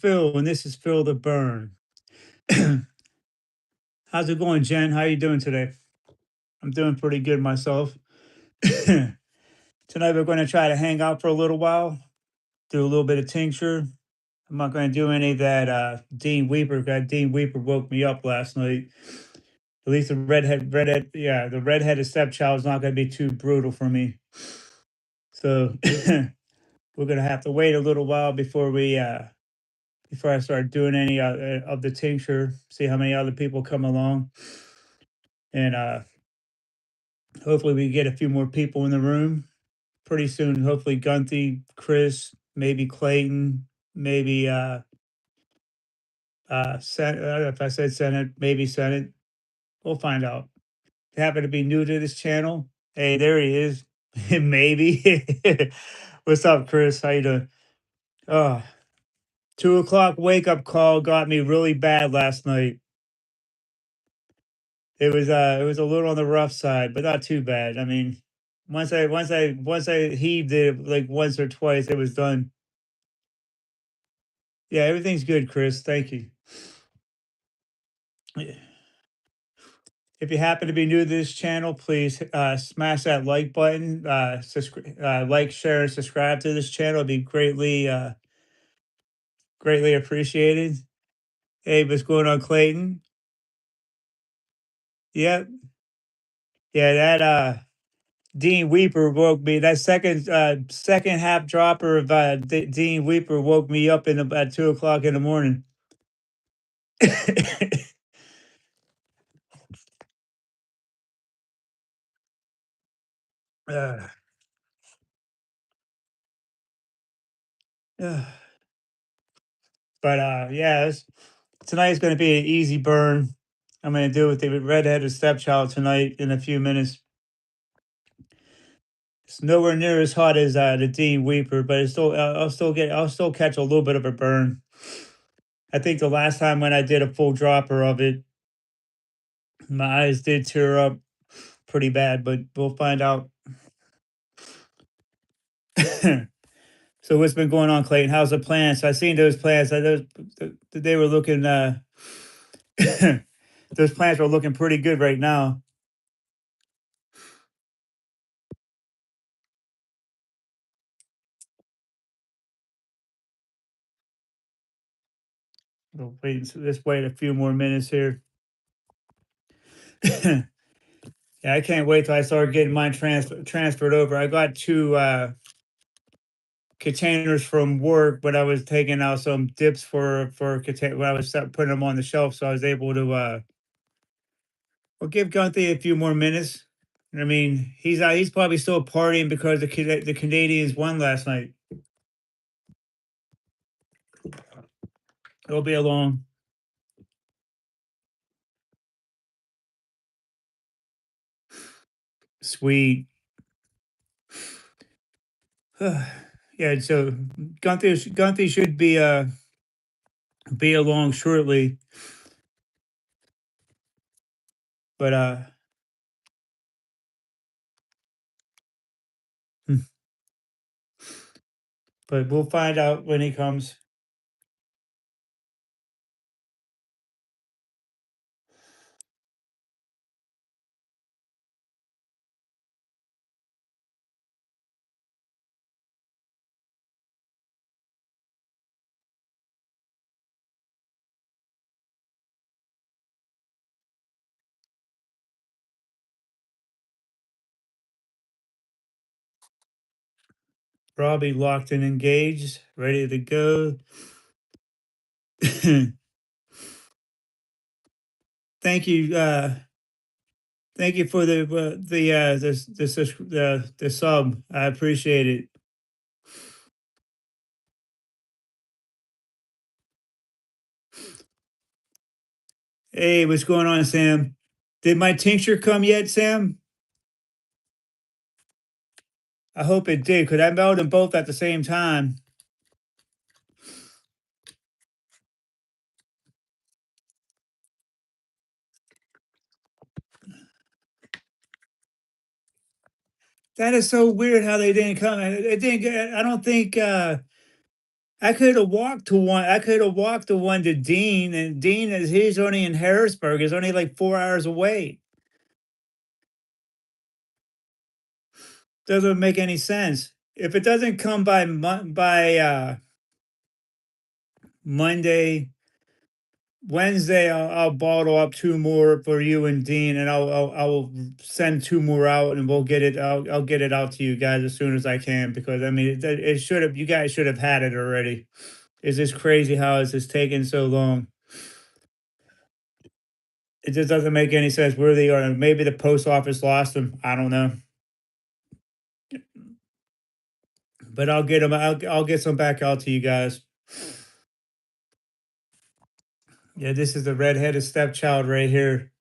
Phil, and this is Phil the Burn. How's it going, Jen? How you doing today? I'm doing pretty good myself. Tonight we're going to try to hang out for a little while, do a little bit of tincture. I'm not going to do any of that Dean Weeper. That Dean Weeper woke me up last night. At least the redheaded stepchild is not going to be too brutal for me. So we're going to have to wait a little while before I start doing any of the tincture. See how many other people come along, and hopefully we get a few more people in the room pretty soon. Hopefully Gunthy, Chris, maybe Clayton, maybe if I said Senate, maybe Senate. We'll find out. If you happen to be new to this channel, hey, there he is. Maybe. What's up, Chris? How you doing? Oh, 2 o'clock wake up call got me really bad last night. It was a little on the rough side, but not too bad. I mean, once I heaved it like once or twice, it was done. Yeah, everything's good, Chris. Thank you. Yeah. If you happen to be new to this channel, please smash that like button, like, share, and subscribe to this channel. It'd be greatly appreciated. Hey, what's going on, Clayton? Yep. Yeah, that Dean Weeper woke me. That second half dropper of Dean Weeper woke me up in about 2 o'clock in the morning. uh, uh, but yeah, tonight's going to be an easy burn. I'm going to do with the redheaded stepchild tonight in a few minutes. It's nowhere near as hot as the Dean Weeper, but I'll still catch a little bit of a burn. I think the last time when I did a full dropper of it, my eyes did tear up pretty bad, but we'll find out. So what's been going on, Clayton? How's the plants? I seen those plants. They were looking. Those plants are looking pretty good right now. We'll wait. Let's wait a few more minutes here. Yeah, I can't wait till I start getting mine transferred over. I got two containers from work, but I was taking out some dips when I was putting them on the shelf, so I was able to well give Gunthy a few more minutes. I mean, he's probably still partying because the Canadians won last night. It'll be a long, sweet. Yeah, so Gunthy should be along shortly, but hmm, but we'll find out when he comes. Robbie locked and engaged, ready to go. Thank you, thank you for the sub. I appreciate it. Hey, what's going on, Sam? Did my tincture come yet, Sam? I hope it did, because I mailed them both at the same time. That is so weird how they didn't come. It didn't get. I don't think. I could have walked the one to Dean, and Dean is he's only in Harrisburg. It's only like 4 hours away. Doesn't make any sense. If it doesn't come by Monday, Wednesday, I'll bottle up two more for you and Dean, and I'll send two more out, and we'll get it. I'll get it out to you guys as soon as I can, because I mean it should have, you guys should have had it already. It's just crazy how it's just taking so long. It just doesn't make any sense where they are. Maybe the post office lost them. I don't know, but I'll get them. I'll get some back out to you guys. Yeah, this is the red-headed stepchild right here.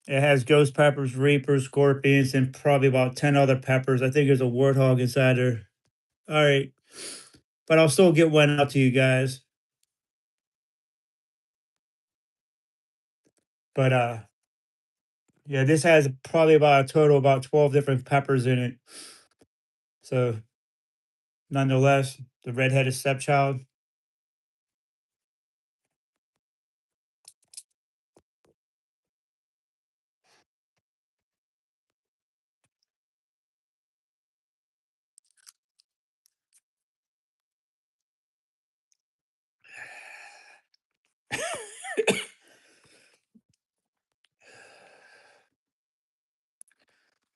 It has ghost peppers, reapers, scorpions, and probably about 10 other peppers. I think there's a warthog inside there. All right. But I'll still get one out to you guys. But yeah, this has probably about a total about 12 different peppers in it. So nonetheless, the red-headed stepchild.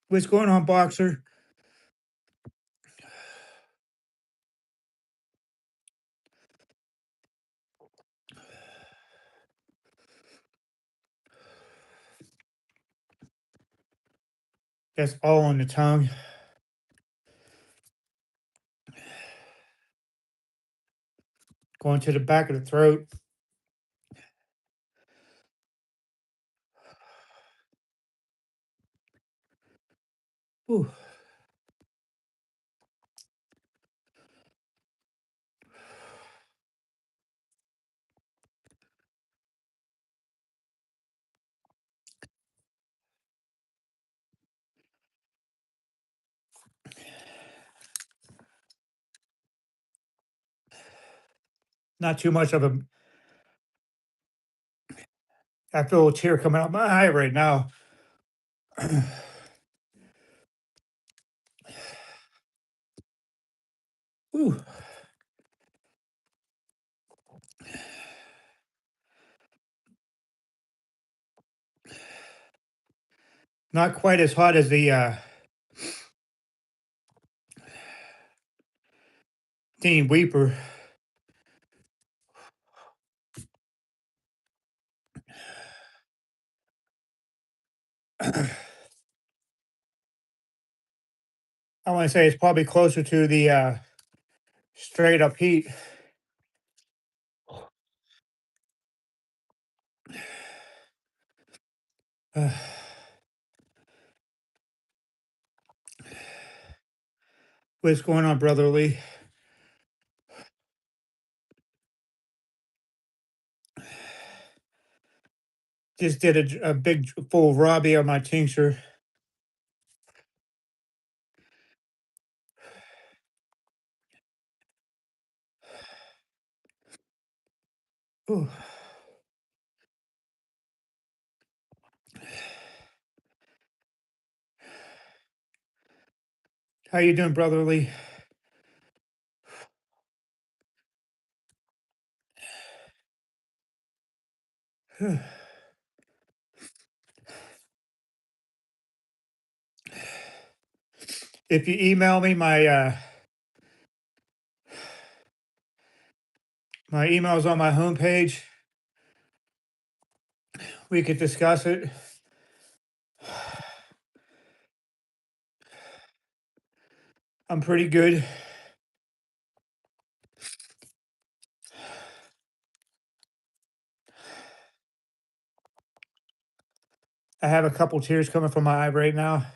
What's going on, Boxer? That's all on the tongue. Going to the back of the throat. Whew. Not too much of a. I feel a tear coming out my eye right now. Whew. Not quite as hot as the Dean Weeper. I want to say it's probably closer to the straight up heat. What's going on, Brother Lee? Just did a big full Robbie on my tincture. Ooh. How you doing, Brother Lee? If you email me my email's on my homepage, we could discuss it. I'm pretty good. I have a couple tears coming from my eye right now.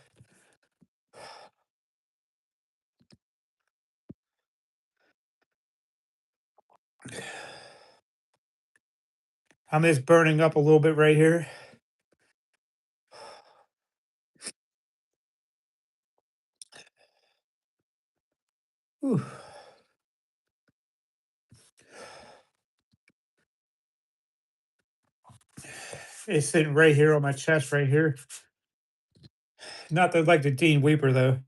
I'm just burning up a little bit right here. Whew. It's sitting right here on my chest, right here. Not the like the Dean Weeper though.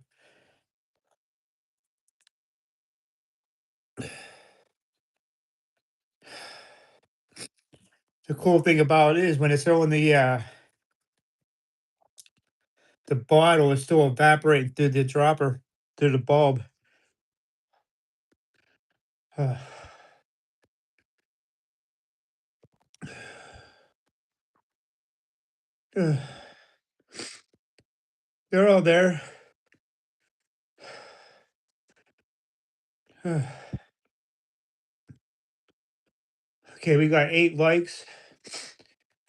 The cool thing about it is when it's still in the bottle, it's still evaporating through the dropper, through the bulb. Uh, uh, they're all there. Uh, okay, we got 8 likes.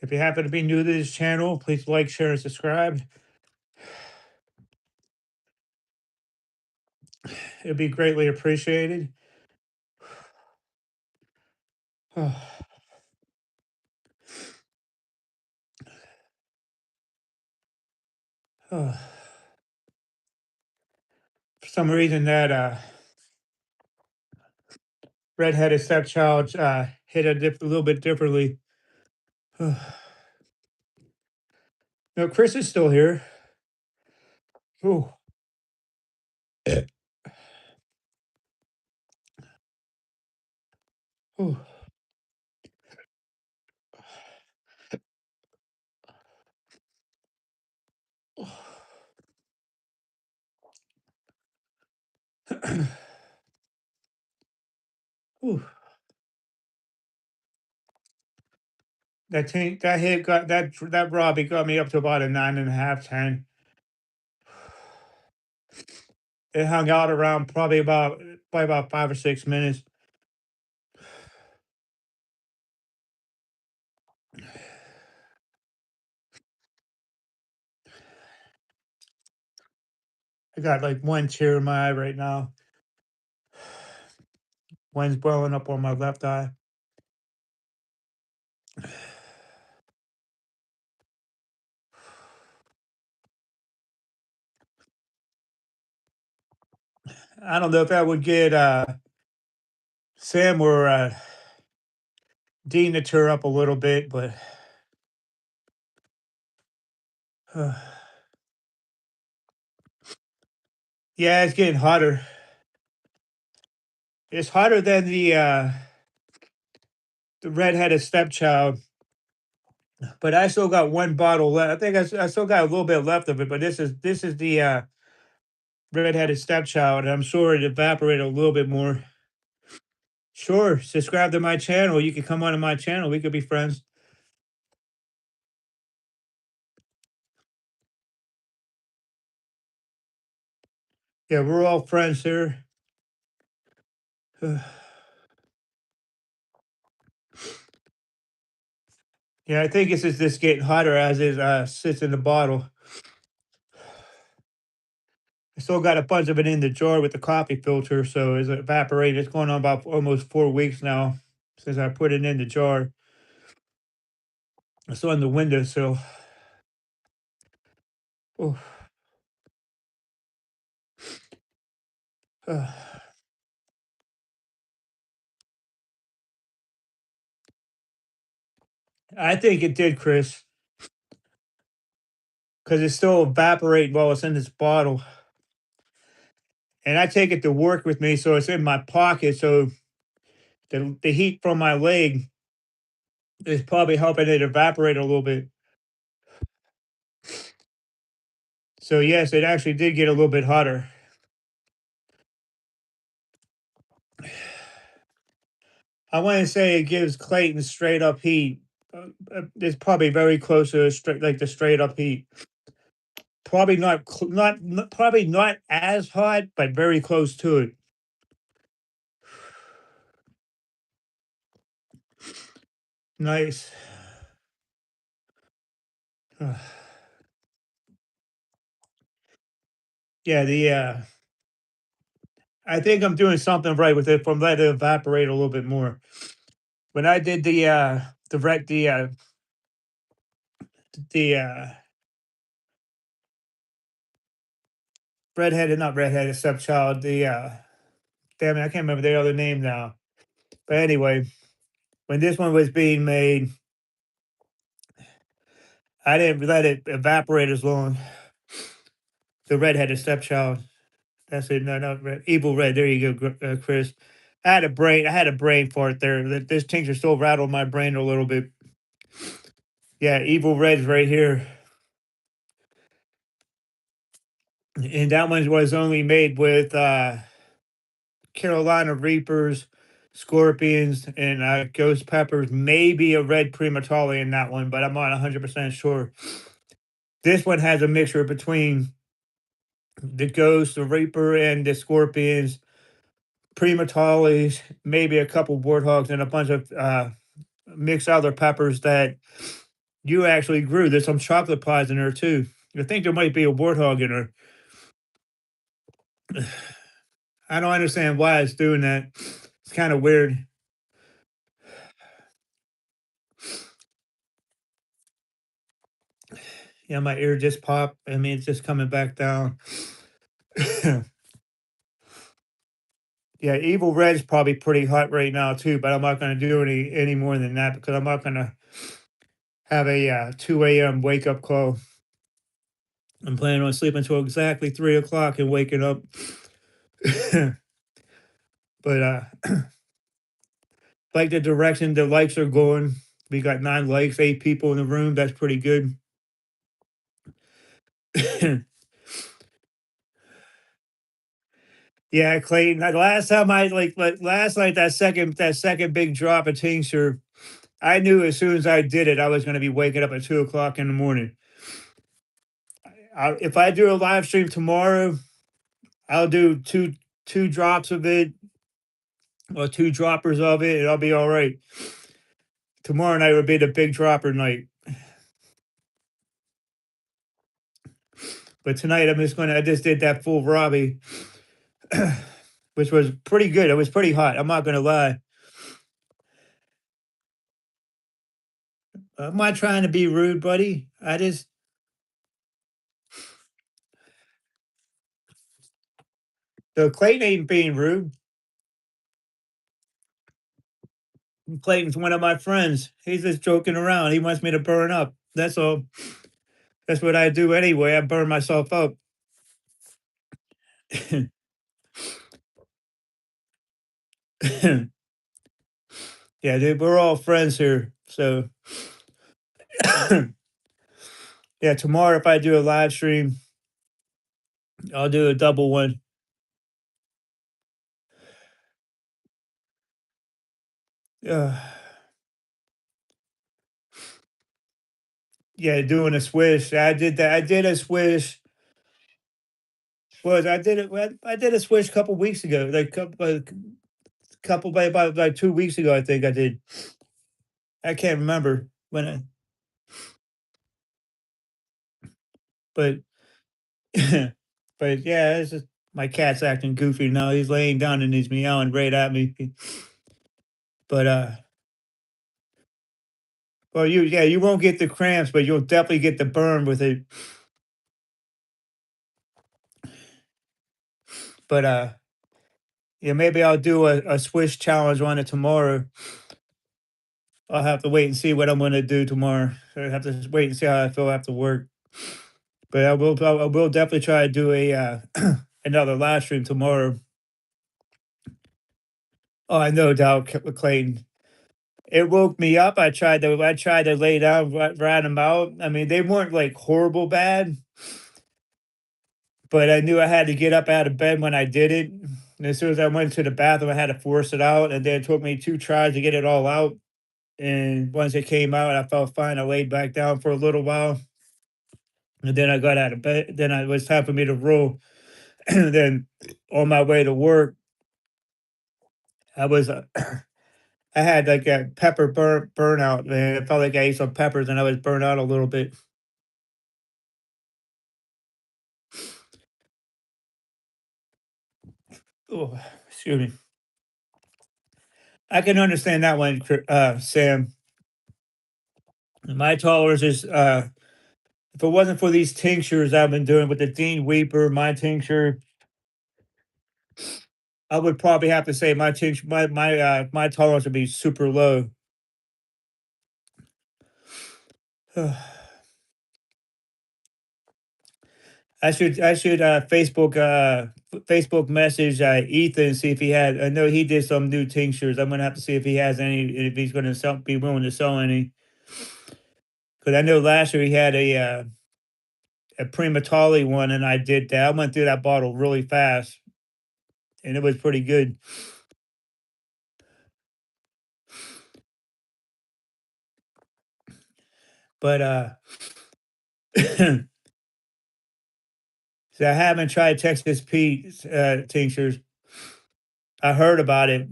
If you happen to be new to this channel, please like, share, and subscribe. It'd be greatly appreciated. Uh, uh, for some reason, that redheaded stepchild hit a little bit differently. No, Chris is still here. Ooh. Ooh. Ooh. That hit got that Robbie got me up to about a 9.5, 10. It hung out around probably about 5 or 6 minutes. I got like one tear in my eye right now. One's blowing up on my left eye. I don't know if that would get Sam or Dean to tear up a little bit, but uh, yeah, it's getting hotter. It's hotter than the redheaded stepchild, but I still got one bottle left. I think I still got a little bit left of it, but this is the redheaded stepchild. I'm sure it evaporated a little bit more. Sure, subscribe to my channel. You can come onto my channel. We could be friends. Yeah, we're all friends here. Yeah, I think it's just getting hotter as it sits in the bottle. I still got a bunch of it in the jar with the coffee filter, so it's evaporated. It's going on about almost 4 weeks now since I put it in the jar. It's on the windowsill. Oh, uh, I think it did, Chris, because it's still evaporating while it's in this bottle. And I take it to work with me, so it's in my pocket. So the heat from my leg is probably helping it evaporate a little bit. So yes, it actually did get a little bit hotter. I want to say it gives Clayton straight up heat. It's probably very close to like the straight up heat. Probably probably not as hot, but very close to it. Nice. Yeah, I think I'm doing something right with it from letting it evaporate a little bit more. When I did the rec the redheaded, not redheaded stepchild, the damn it, I can't remember the other name now. But anyway, when this one was being made, I didn't let it evaporate as long. The redheaded stepchild. That's it. No, no, red, evil red. There you go, Chris. I had a brain fart there. This tincture still rattled my brain a little bit. Yeah, evil red's right here, and that one was only made with Carolina Reapers, scorpions, and ghost peppers. Maybe a red primatole in that one, but I'm not 100% sure. This one has a mixture between the ghost, the reaper, and the scorpions, primatoles, maybe a couple warthogs, and a bunch of mixed other peppers that you actually grew. There's some chocolate pies in there too. I think there might be a warthog in there. I don't understand why it's doing that. It's kind of weird. Yeah, my ear just popped. I mean, it's just coming back down. Yeah, Evil Red's probably pretty hot right now too, but I'm not going to do any more than that because I'm not going to have a 2 a.m. wake up call. I'm planning on sleeping until exactly 3 o'clock and waking up. But like the direction the likes are going. We got 9 likes, 8 people in the room. That's pretty good. Yeah, Clayton. Last time like last night, that second big drop of tincture, I knew as soon as I did it, I was going to be waking up at 2 o'clock in the morning. If I do a live stream tomorrow, I'll do two drops of it or two droppers of it, and I'll be all right. Tomorrow night would be the big dropper night, but tonight I just did that full Robbie, which was pretty good. It was pretty hot. I'm not gonna lie. I'm not trying to be rude, buddy. I just Clayton ain't being rude. Clayton's one of my friends. He's just joking around. He wants me to burn up. That's all. That's what I do anyway. I burn myself up. Yeah, dude, we're all friends here. So yeah, tomorrow if I do a live stream, I'll do a double one. Uh, yeah, doing a swish. I did that. I did a swish. Was I did it? I did a swish a couple weeks ago. Like couple by about like 2 weeks ago. I think I did. I can't remember when. But but yeah, it's just my cat's acting goofy now. He's laying down and he's meowing right at me. But well, you won't get the cramps, but you'll definitely get the burn with it. But yeah, maybe I'll do a Swiss challenge on it tomorrow. I'll have to wait and see what I'm going to do tomorrow. I have to wait and see how I feel after work. But I will definitely try to do a another live stream tomorrow. Oh, I know, doubt, Clayton. It woke me up. I tried to lay down, rat them out. I mean, they weren't like horrible bad, but I knew I had to get up out of bed when I did it. And as soon as I went to the bathroom, I had to force it out, and then it took me 2 tries to get it all out. And once it came out, I felt fine. I laid back down for a little while, and then I got out of bed. Then it was time for me to roll. And then on my way to work, I was I had like a pepper burnout, man. It felt like I ate some peppers and I was burned out a little bit. Oh, excuse me. I can understand that one, Sam. My tolerance is if it wasn't for these tinctures I've been doing with the Dean Weeper, my tincture, I would probably have to say my tolerance would be super low. I should Facebook message Ethan and see if he had. I know he did some new tinctures. I'm gonna have to see if he has any, if he's gonna sell, be willing to sell any. Because I know last year he had a Primatali one, and I did that. I went through that bottle really fast, and it was pretty good. But so I haven't tried Texas Pete tinctures. I heard about it,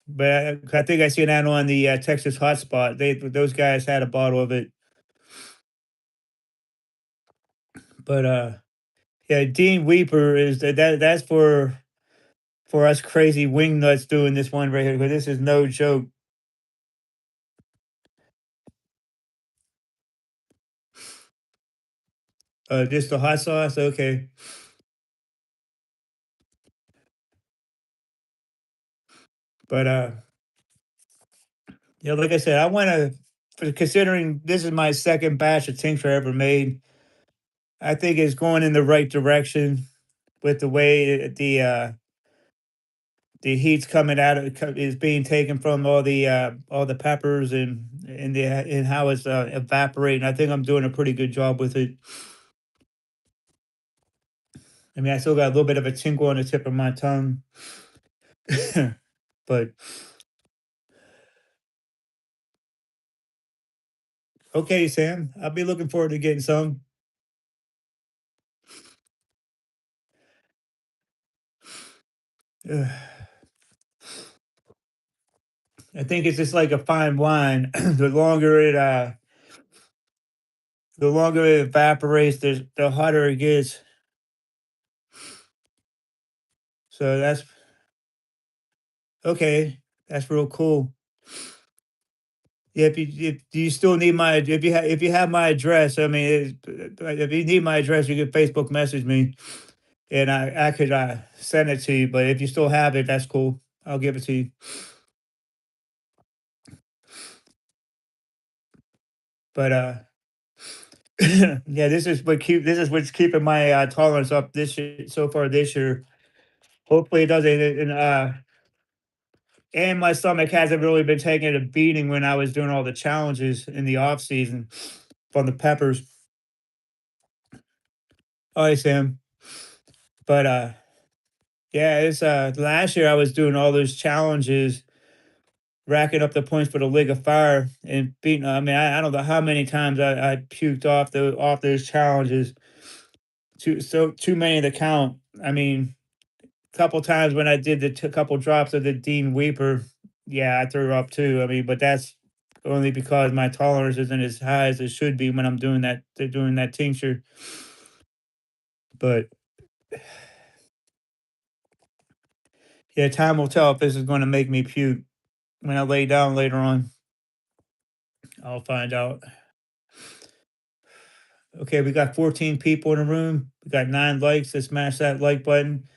but I think I seen that on the Texas Hotspot. Those guys had a bottle of it, but yeah, Dean Weeper is that's for us crazy wing nuts doing this one right here, because this is no joke. Just the hot sauce, okay. But yeah, like I said, I want to. Considering this is my second batch of tincture I ever made, I think it's going in the right direction with the way the heat's coming out of is being taken from all the peppers and how it's evaporating. I think I'm doing a pretty good job with it. I mean, I still got a little bit of a tinkle on the tip of my tongue, but okay, Sam. I'll be looking forward to getting some. Ugh. I think it's just like a fine wine. The longer it evaporates, the hotter it gets. So that's okay. That's real cool. Yeah, if do you still need my if you have my address, I mean, if you need my address, you can Facebook message me, and I could send it to you. But if you still have it, that's cool. I'll give it to you. But yeah, this is what's keeping my tolerance up this year, so far this year. Hopefully, it doesn't. And my stomach hasn't really been taking a beating when I was doing all the challenges in the off season from the peppers. All right, Sam. But yeah, it's last year I was doing all those challenges, racking up the points for the League of Fire and beating. I mean, I don't know how many times I puked off those challenges. Too many to count. I mean, a couple times when I did the couple drops of the Dean Weeper, yeah, I threw up too. I mean, but that's only because my tolerance isn't as high as it should be when I'm doing that tincture. But yeah, time will tell if this is going to make me puke when I lay down later on. I'll find out. Okay, we got 14 people in the room. We got 9 likes. Let's smash that like button.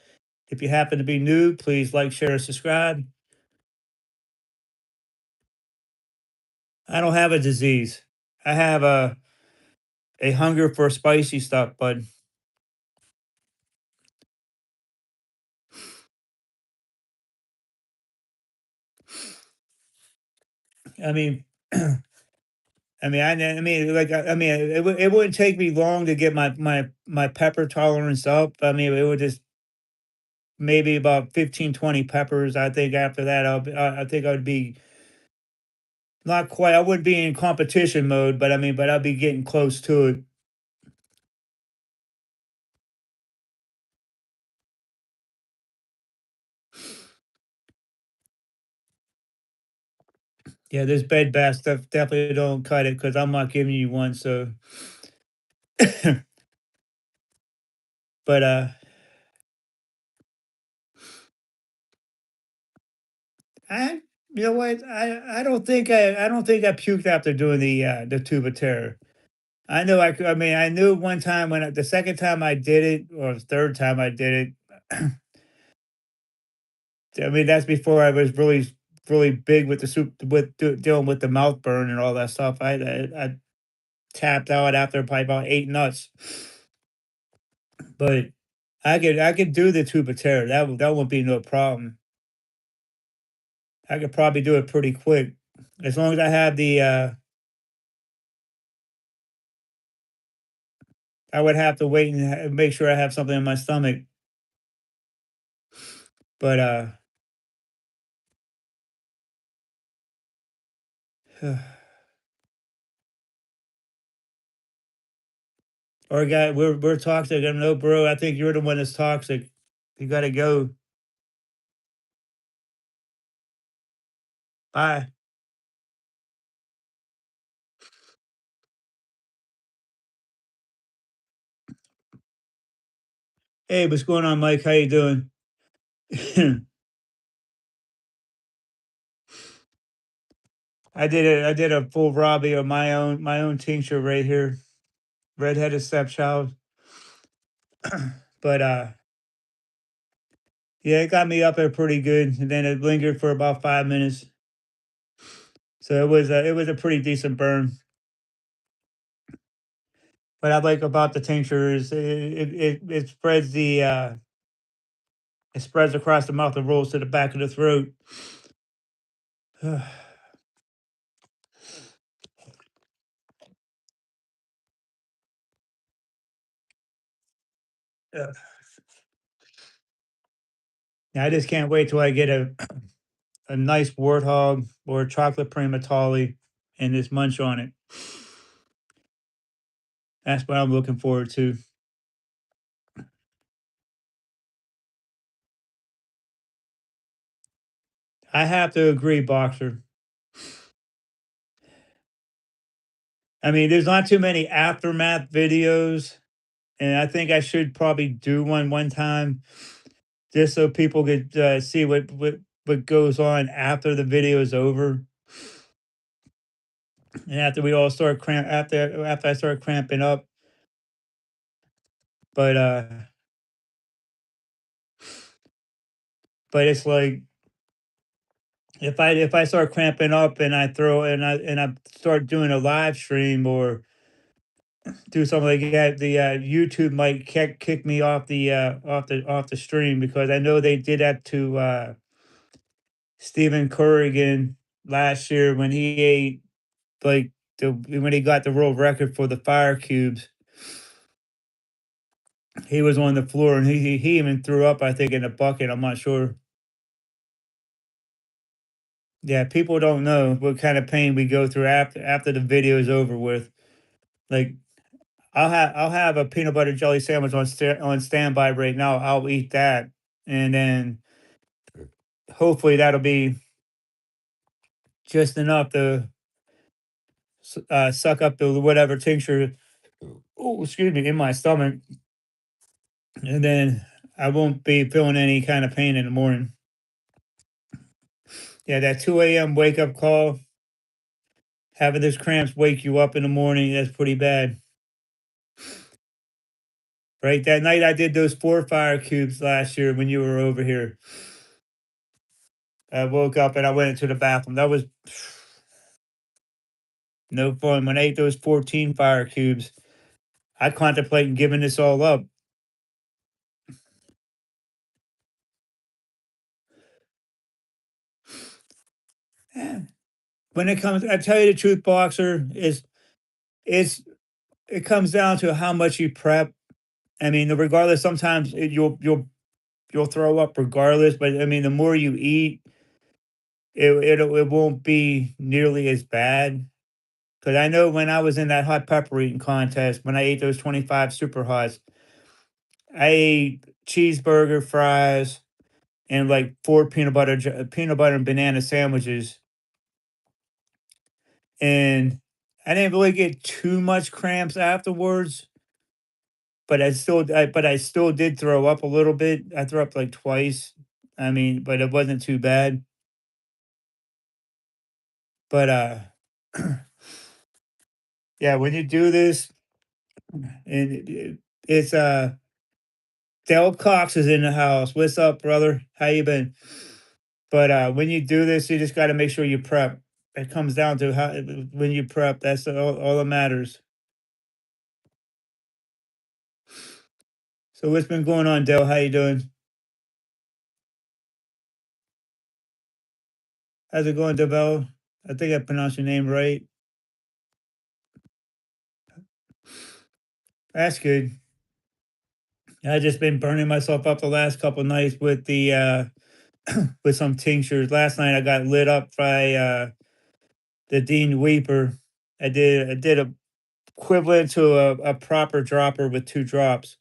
If you happen to be new, please like, share, and subscribe. I don't have a disease. I have a hunger for spicy stuff, but I mean, I mean, like, I mean, it wouldn't take me long to get my pepper tolerance up. I mean, it would just maybe about 15, 20 peppers. I think after that, I think I'd be not quite. I wouldn't be in competition mode, but I mean, but I'd be getting close to it. Yeah, this bed bath stuff definitely don't cut it because I'm not giving you one. So, but I, you know what? I don't think I puked after doing the tuba terror. I know I mean, I knew one time the second time I did it, or the third time I did it. I mean, that's before I was really big with the soup with dealing with the mouth burn and all that stuff. I tapped out after probably about 8 nuts. But I could do the tuba tear. That won't be no problem. I could probably do it pretty quick. As long as I have I would have to wait and make sure I have something in my stomach. But or guy, we're toxic. I know, bro. I think you're the one that's toxic. You gotta go. Bye. Hey, what's going on, Mike? How you doing? I did a full Robbie of my own tincture right here. Redheaded stepchild. But yeah, it got me up there pretty good, and then it lingered for about 5 minutes. So it was a pretty decent burn. What I like about the tincture is it spreads it spreads across the mouth and rolls to the back of the throat. Yeah, I just can't wait till I get a nice warthog or a chocolate primatolli and just munch on it. That's what I'm looking forward to. I have to agree, Boxer. I mean, there's not too many aftermath videos, and I think I should probably do one time just so people could see what goes on after the video is over, and after we all start after I start cramping up. But but it's like if I start cramping up and I start doing a live stream or do something like that, the YouTube might kick me off the stream because I know they did that to Stephen Corrigan last year when he ate like when he got the world record for the fire cubes. He was on the floor and he even threw up, I think, in a bucket. I'm not sure. Yeah, people don't know what kind of pain we go through after the video is over with. Like I'll have a peanut butter jelly sandwich on standby right now. I'll eat that, and then hopefully that'll be just enough to suck up the whatever tincture. Oh, excuse me, in my stomach, and then I won't be feeling any kind of pain in the morning. Yeah, that 2 a.m. wake up call, having those cramps wake you up in the morning. That's pretty bad, right? That night I did those 4 fire cubes last year when you were over here. I woke up and I went into the bathroom. That was no fun. When I ate those 14 fire cubes, I contemplating giving this all up. Eh, When it comes, I tell you the truth, Boxer, is it comes down to how much you prep. I mean, regardless, sometimes you'll throw up regardless, but I mean, the more you eat, it won't be nearly as bad. Because I know when I was in that hot pepper eating contest, when I ate those 25 super hots, I ate cheeseburger, fries, and like 4 peanut butter and banana sandwiches, and I didn't really get too much cramps afterwards, but I still did throw up a little bit. I threw up like twice. I mean, but it wasn't too bad. But yeah, when you do this, and it's Del Cox is in the house. What's up, brother? How you been? But when you do this, you just got to make sure you prep. It comes down to how when you prep. That's all that matters. So what's been going on, Dale? How you doing? How's it going, Debel? I think I pronounced your name right. That's good. I just been burning myself up the last couple nights with the with some tinctures. Last night I got lit up by the Dean Weeper. I did a equivalent to a proper dropper with two drops.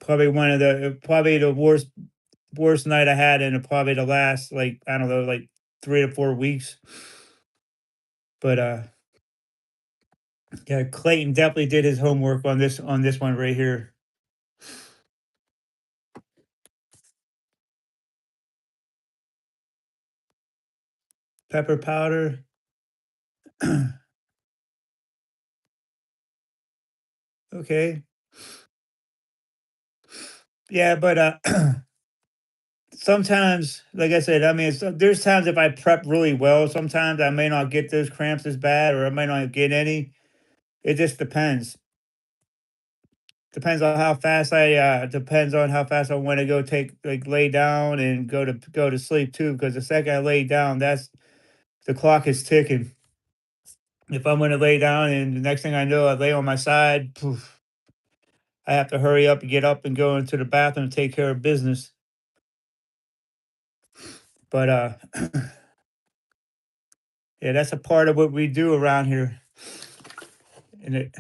Probably the worst night I had in probably the last, like, I don't know, like 3 to 4 weeks. But yeah, Clayton definitely did his homework on this one right here. Pepper powder. Okay. Yeah, but sometimes, like I said, I mean, there's times if I prep really well, sometimes I may not get those cramps as bad, or I might not get any. It just depends. Depends on how fast I want to go take, like, lay down and go to sleep too. Because the second I lay down, that's the clock is ticking. If I'm going to lay down and the next thing I know, I lay on my side, poof, I have to hurry up and get up and go into the bathroom and take care of business. But yeah, that's a part of what we do around here. And it,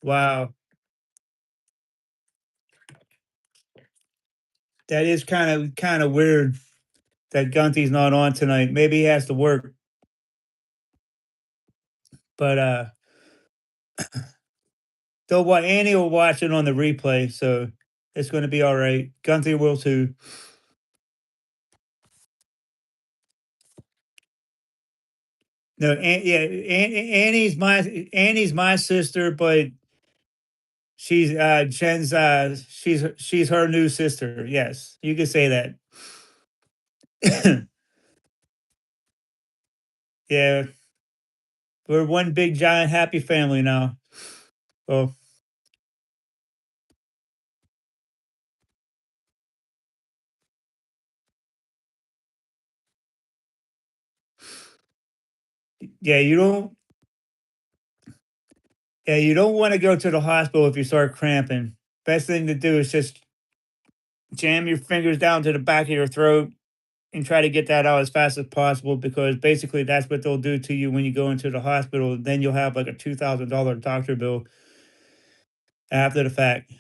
wow, that is kind of weird that Gunty's not on tonight. Maybe he has to work, but though what Annie will watch it on the replay, so it's going to be all right. Gunty will too. No, Annie's my sister, but she's Jen's she's her new sister. Yes, you could say that. Yeah, we're one big giant happy family now. Well, yeah, you don't want to go to the hospital if you start cramping. Best thing to do is just jam your fingers down to the back of your throat and try to get that out as fast as possible, because basically that's what they'll do to you when you go into the hospital. Then you'll have like a $2,000 doctor bill after the fact.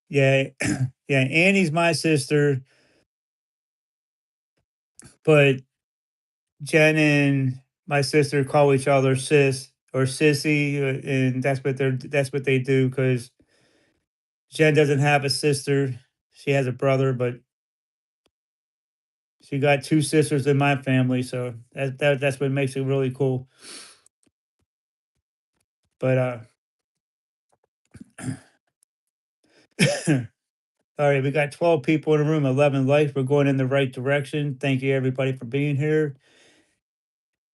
Yeah, yeah. Annie's my sister, but Jen and my sister call each other sis or sissy, and that's what they do because Jen doesn't have a sister. She has a brother, but she got two sisters in my family, so that's what makes it really cool. But all right, we got 12 people in the room, 11 likes. We're going in the right direction. Thank you everybody for being here.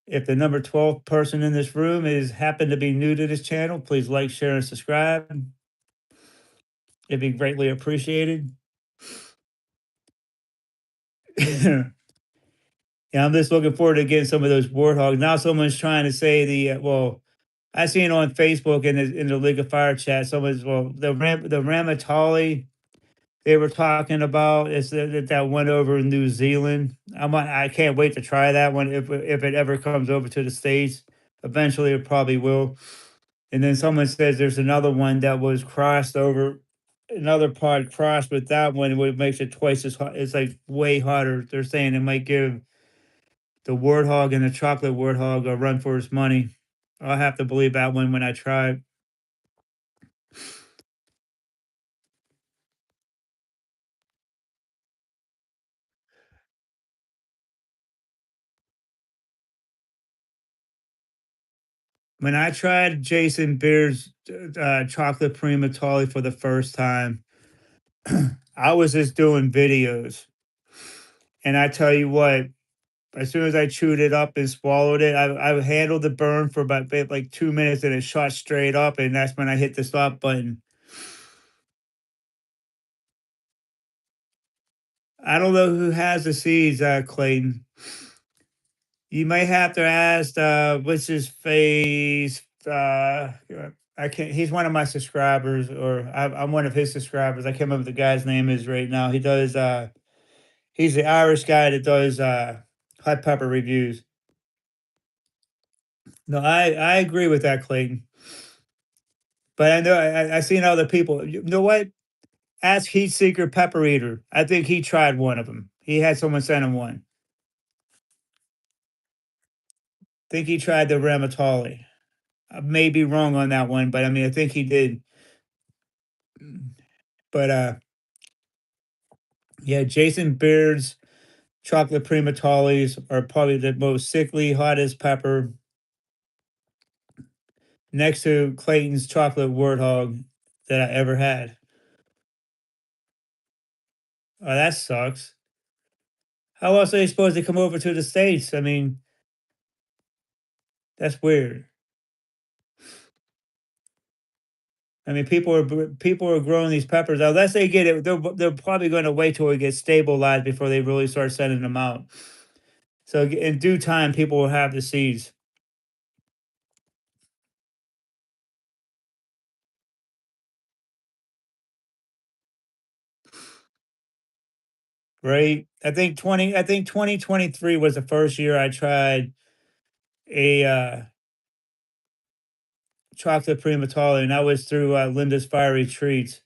If the number 12 person in this room is happen to be new to this channel, please like, share, and subscribe. It'd be greatly appreciated. Yeah, I'm just looking forward to getting some of those warthogs. Now someone's trying to say I seen on Facebook in the League of Fire chat, someone's, the Ramatali they were talking about is that went over in New Zealand. I can't wait to try that one if it ever comes over to the States. Eventually it probably will. And then someone says there's another one that was crossed over, another pod crossed with that one, what makes it twice as hot. It's like way hotter. They're saying it might give the warthog and the chocolate warthog a run for its money. I'll have to believe that one when I try. When I tried Jason Beer's chocolate primatoli for the first time, I was just doing videos, and I tell you what, as soon as I chewed it up and swallowed it, I handled the burn for about like 2 minutes, and it shot straight up, and that's when I hit the stop button. I don't know who has the seeds, Clayton. You might have to ask, what's his face? I can't. He's one of my subscribers, or I'm one of his subscribers. I can't remember what the guy's name is right now. He does. He's the Irish guy that does hot pepper reviews. No, I agree with that, Clayton. But I know I seen other people. You know what? Ask Heat Seeker Pepper Eater. I think he tried one of them. He had someone send him one. Think he tried the Ramatali. I may be wrong on that one, but I mean, I think he did. But yeah, Jason Beard's chocolate primatalis are probably the most sickly, hottest pepper, next to Clayton's chocolate warthog that I ever had. Oh, that sucks. How else are they supposed to come over to the States? I mean, that's weird. I mean, people are growing these peppers unless they get it. They're probably going to wait till it gets stabilized before they really start sending them out. So in due time, people will have the seeds, right? I think 2023 was the first year I tried a chocolate primatolli, and that was through Linda's Fiery Treats.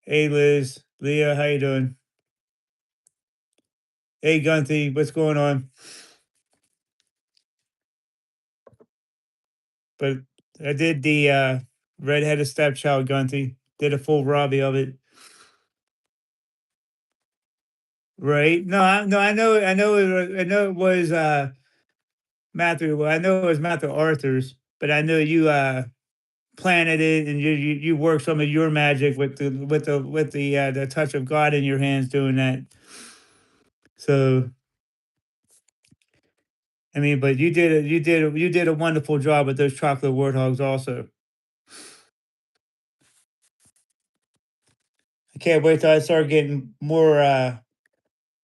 Hey, Liz, Leah, how you doing? Hey, Gunthy, what's going on? But I did the redheaded stepchild, Gunthy. Did a full Robbie of it. Right? No, no, I know it was Matthew. Well, I know it was Matthew Arthur's, but I know you planted it, and you work some of your magic with the touch of God in your hands doing that. So I mean, but you did a wonderful job with those chocolate warthogs also. I can't wait till I start getting more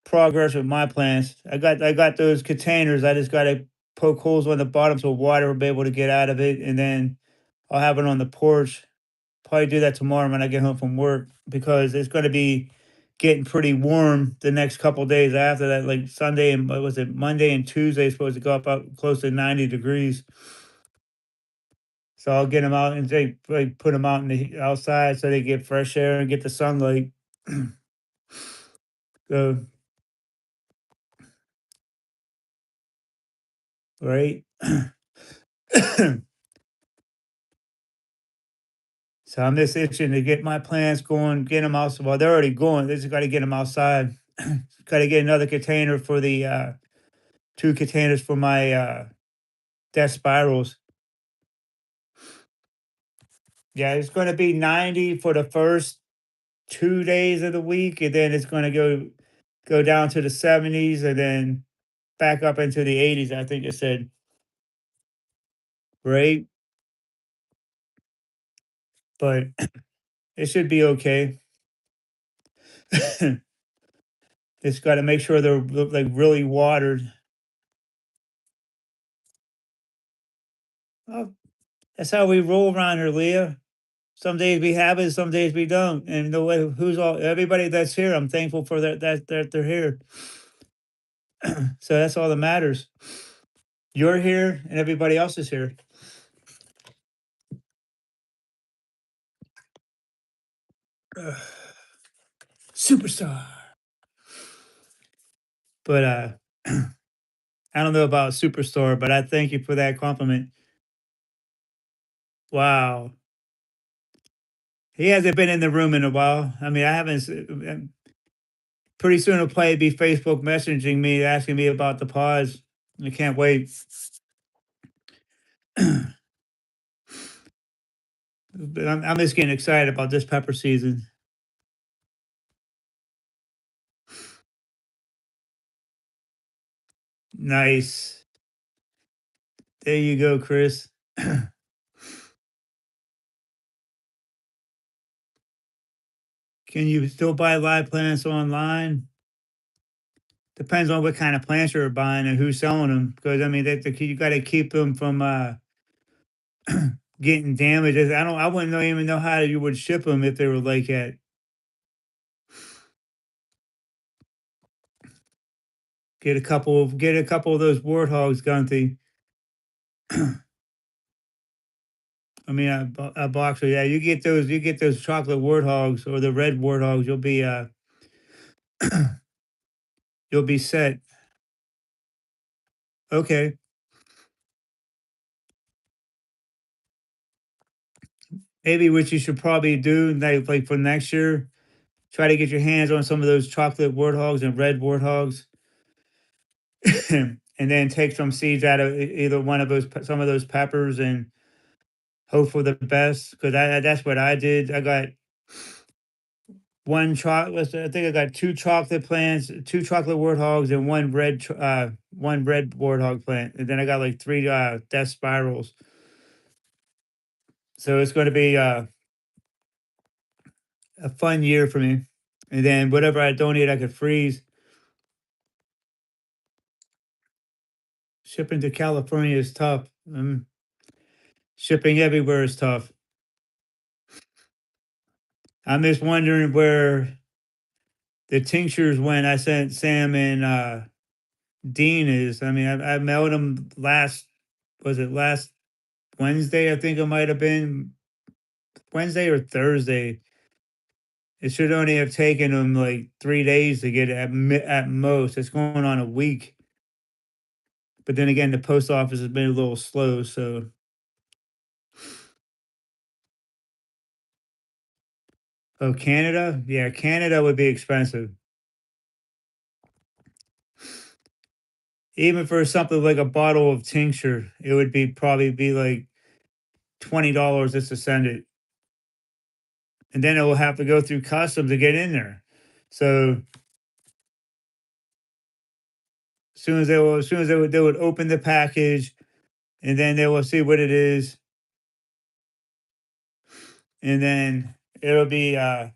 progress with my plants. I got those containers. I just gotta poke holes on the bottom so water will be able to get out of it, and then I'll have it on the porch. Probably do that tomorrow when I get home from work because it's going to be getting pretty warm the next couple days after that. Like Sunday and what was it, Monday and Tuesday is supposed to go up close to 90 degrees. So I'll get them out and like put them out in the outside so they get fresh air and get the sunlight. So right. So I'm just itching to get my plants going, get them out. Well, they're already going. They just got to get them outside. Got to get another container for the two containers for my death spirals. Yeah, it's going to be 90 for the first 2 days of the week, and then it's going to go down to the 70s, and then back up into the 80s. I think it said, right? But it should be okay. Just got to make sure they're like really watered. Oh, that's how we roll around here, Leah. Some days we have it, some days we don't. And the way who's all everybody that's here, I'm thankful for that they're here. So that's all that matters. You're here, and everybody else is here. Superstar. But I don't know about superstar, but I thank you for that compliment. Wow. He hasn't been in the room in a while. I mean, I haven't. Pretty soon he'll probably be Facebook messaging me, asking me about the pause. I can't wait. But I'm just getting excited about this pepper season. Nice. There you go, Chris. Can you still buy live plants online? Depends on what kind of plants you're buying and who's selling them. Because I mean, you got to keep them from getting damaged. I wouldn't even know how you would ship them if they were like that. Get a couple of those warthogs, Gunty. I mean, a boxer. Yeah, you get those chocolate warthogs or the red warthogs. You'll be set. Okay. Maybe what you should probably do, like for next year, try to get your hands on some of those chocolate warthogs and red warthogs, and then take some seeds out of either one of some of those peppers, and hope for the best. Because that's what I did. I got one chocolate. I think I got two chocolate plants, two chocolate warthogs, and one red warthog plant, and then I got like three death spirals. So it's going to be a fun year for me. And then whatever I donate, I could freeze. Shipping to California is tough. Shipping everywhere is tough. I'm just wondering where the tinctures went. I sent Sam and Dean is. I mean, I mailed them was it last Wednesday? I think it might have been Wednesday or Thursday. It should only have taken them like 3 days to get it at most. It's going on a week. But then again, the post office has been a little slow. So, oh, Canada? Yeah, Canada would be expensive. Even for something like a bottle of tincture, it would be probably be like $20 just to send it. And then it will have to go through customs to get in there. So as soon as they would open the package, and then they will see what it is, and then it'll be yeah,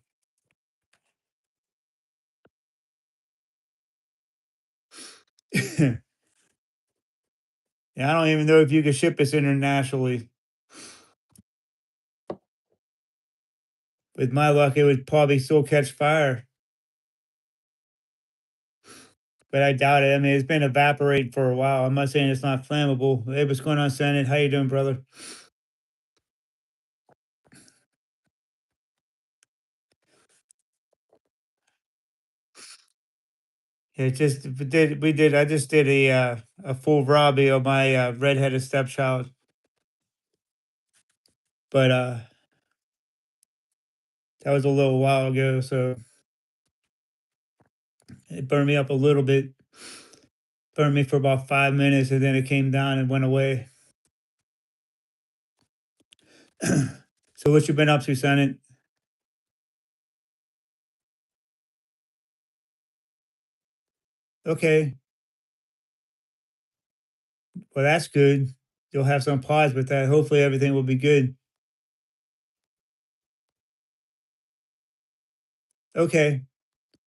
I don't even know if you can ship this internationally. With my luck, it would probably still catch fire, but I doubt it. I mean, it's been evaporated for a while. I'm not saying it's not flammable. Hey, what's going on, Senate? How you doing, brother? Yeah, I just did a full Robbie on my redheaded stepchild, but that was a little while ago, so it burned me up a little bit. Burned me for about 5 minutes, and then it came down and went away. So what you been up to, Senate? Okay, well that's good. You'll have some pause with that. Hopefully everything will be good. Okay,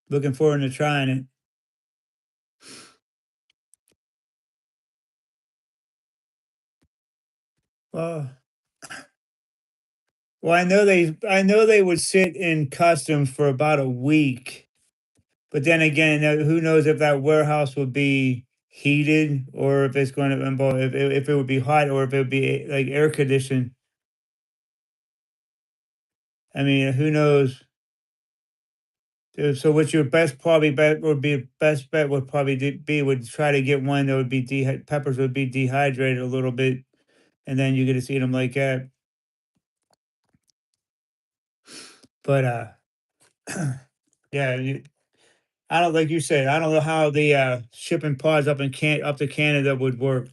looking forward to trying it. Well, I know they would sit in customs for about a week. But then again, who knows if that warehouse would be heated or if it's going to involve if it would be hot or if it would be like air conditioned. I mean, who knows? So, what your best bet would probably be would try to get one that would be peppers would be dehydrated a little bit, and then you get to see them like that. But yeah, I don't like you said. I don't know how the shipping pods up to Canada would work.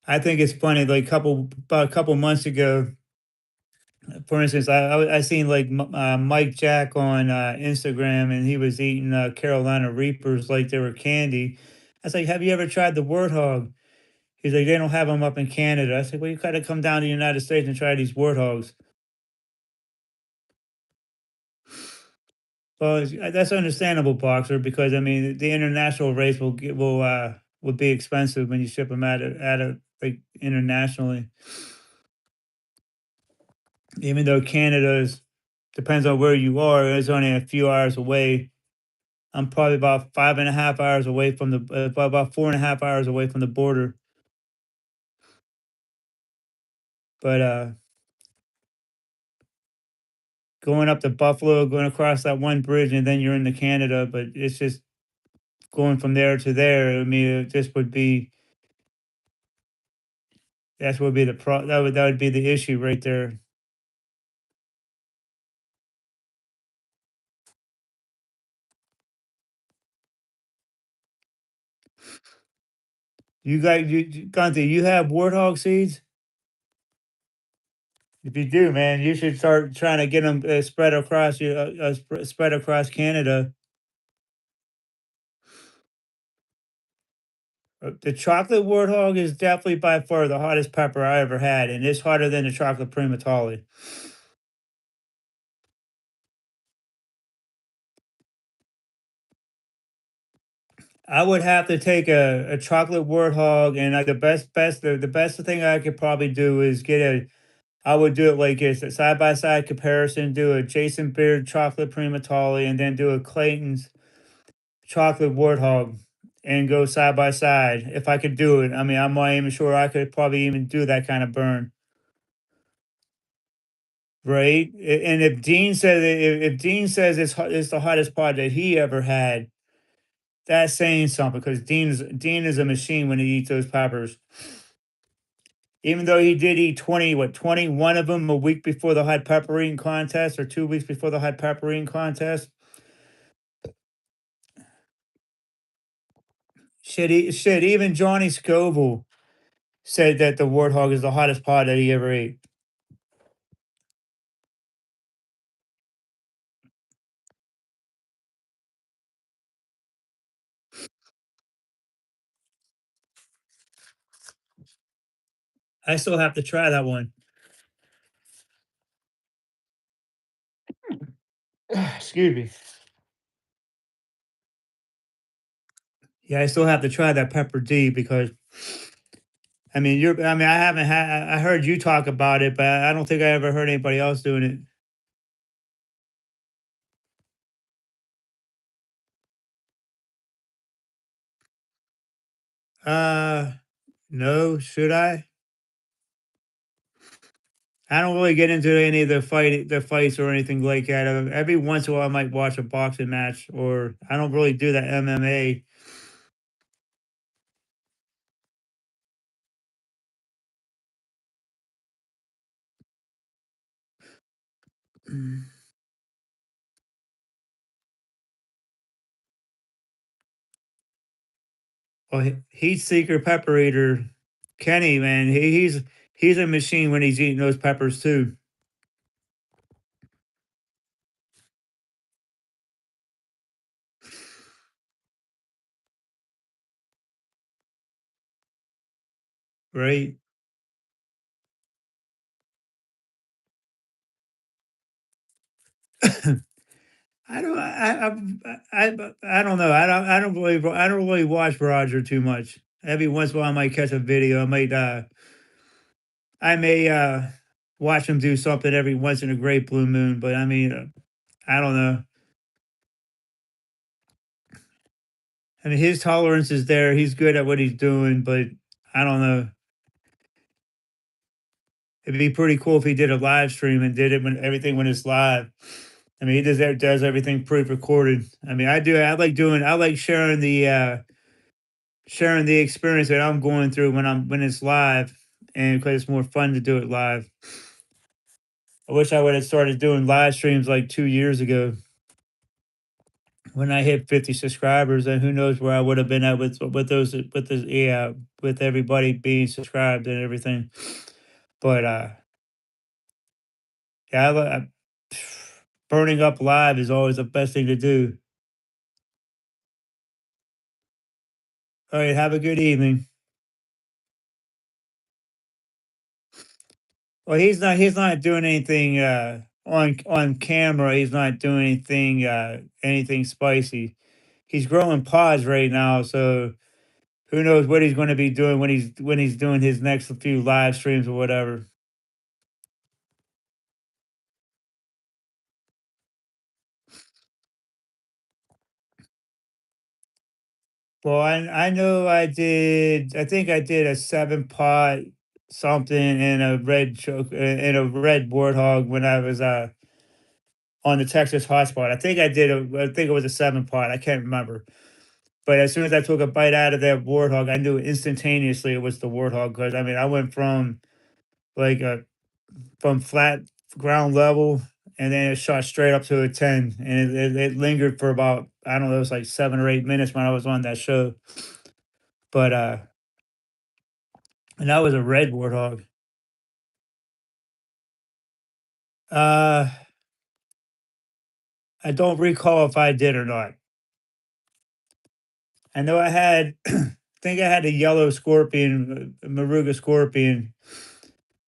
I think it's funny. Like about a couple months ago, For instance, I seen like Mike Jack on Instagram, and he was eating Carolina Reapers like they were candy. I was like, "Have you ever tried the warthog?" He's like, "They don't have them up in Canada." I said, "Well, you gotta come down to the United States and try these warthogs." Well, that's understandable, boxer, because I mean the international rates will be expensive when you ship them out of like internationally. Even though Canada's depends on where you are, it's only a few hours away. I'm probably about 5.5 hours away from the about 4.5 hours away from the border. But going up to Buffalo, going across that one bridge, and then you're into Canada. But it's just going from there to there. I mean, it just would be that's would be the that would be the issue right there. Gunther, you have warthog seeds? If you do, man, you should start trying to get them spread across Canada. The chocolate warthog is definitely by far the hottest pepper I ever had, and it's hotter than the chocolate primatoli. I would have to take a chocolate warthog, and the best thing I could probably do is get a. I would do it like it's a side by side comparison. Do a Jason Beard chocolate primatoli, and then do a Clayton's chocolate warthog, and go side by side. If I could do it, I mean, I'm not even sure I could probably even do that kind of burn, right? And if Dean says it's the hottest pod that he ever had, that's saying something because Dean is a machine when he eats those peppers. Even though he did eat 21 of them a week before the hot pepper eating contest, or 2 weeks before the hot pepper eating contest. Shit. Even Johnny Scoville said that the warthog is the hottest pod that he ever ate. I still have to try that one. Excuse me. Yeah, I still have to try that pepper D because I mean I mean I haven't had I heard you talk about it, but I don't think I ever heard anybody else doing it. Uh no, should I? I don't really get into any of the fights or anything like that. Every once in a while, I might watch a boxing match, or I don't really do that MMA. Mm. Oh, heat seeker pepper eater, Kenny, man, he's a machine when he's eating those peppers too. Right? I don't, I don't know. I don't really watch Roger too much. Every once in a while, I might catch a video. I may watch him do something every once in a great blue moon. But I mean, I don't know. I mean, his tolerance is there. He's good at what he's doing, but I don't know. It'd be pretty cool if he did a live stream and did it when it's live. I mean, he does everything pre-recorded. I mean, I do. I like sharing the experience that I'm going through when it's live, and because it's more fun to do it live. I wish I would have started doing live streams like 2 years ago when I hit 50 subscribers, and who knows where I would have been at with everybody being subscribed and everything. But Yeah, burning up live is always the best thing to do. All right, have a good evening. Well, he's not doing anything on camera. He's not doing anything spicy. He's growing pods right now, so who knows what he's going to be doing when he's doing his next few live streams or whatever. Well, I know I think I did a 7 pot something in a red choke in a red warthog when I was on the Texas hotspot. I think it was a 7 pot. I can't remember. But as soon as I took a bite out of that warthog, I knew instantaneously it was the warthog because I mean I went like from flat ground level and then it shot straight up to a 10 and it lingered for about I don't know, it was like 7 or 8 minutes when I was on that show. But and that was a red warthog. Uh I don't recall if I did or not. I know I had I think I had a yellow scorpion, Maruga scorpion,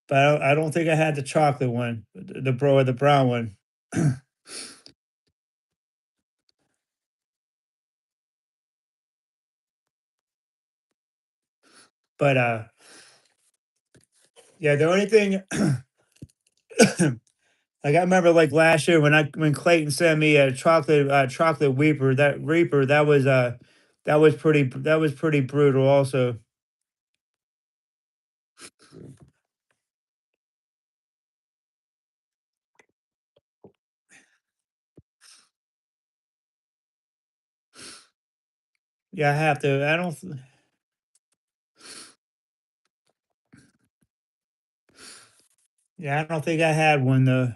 but I don't think I had the chocolate one, the brown one. But yeah, the only thing like I remember like last year when Clayton sent me a chocolate reaper that was pretty brutal also. Yeah, I have to. I don't. Yeah, I don't think I had one though.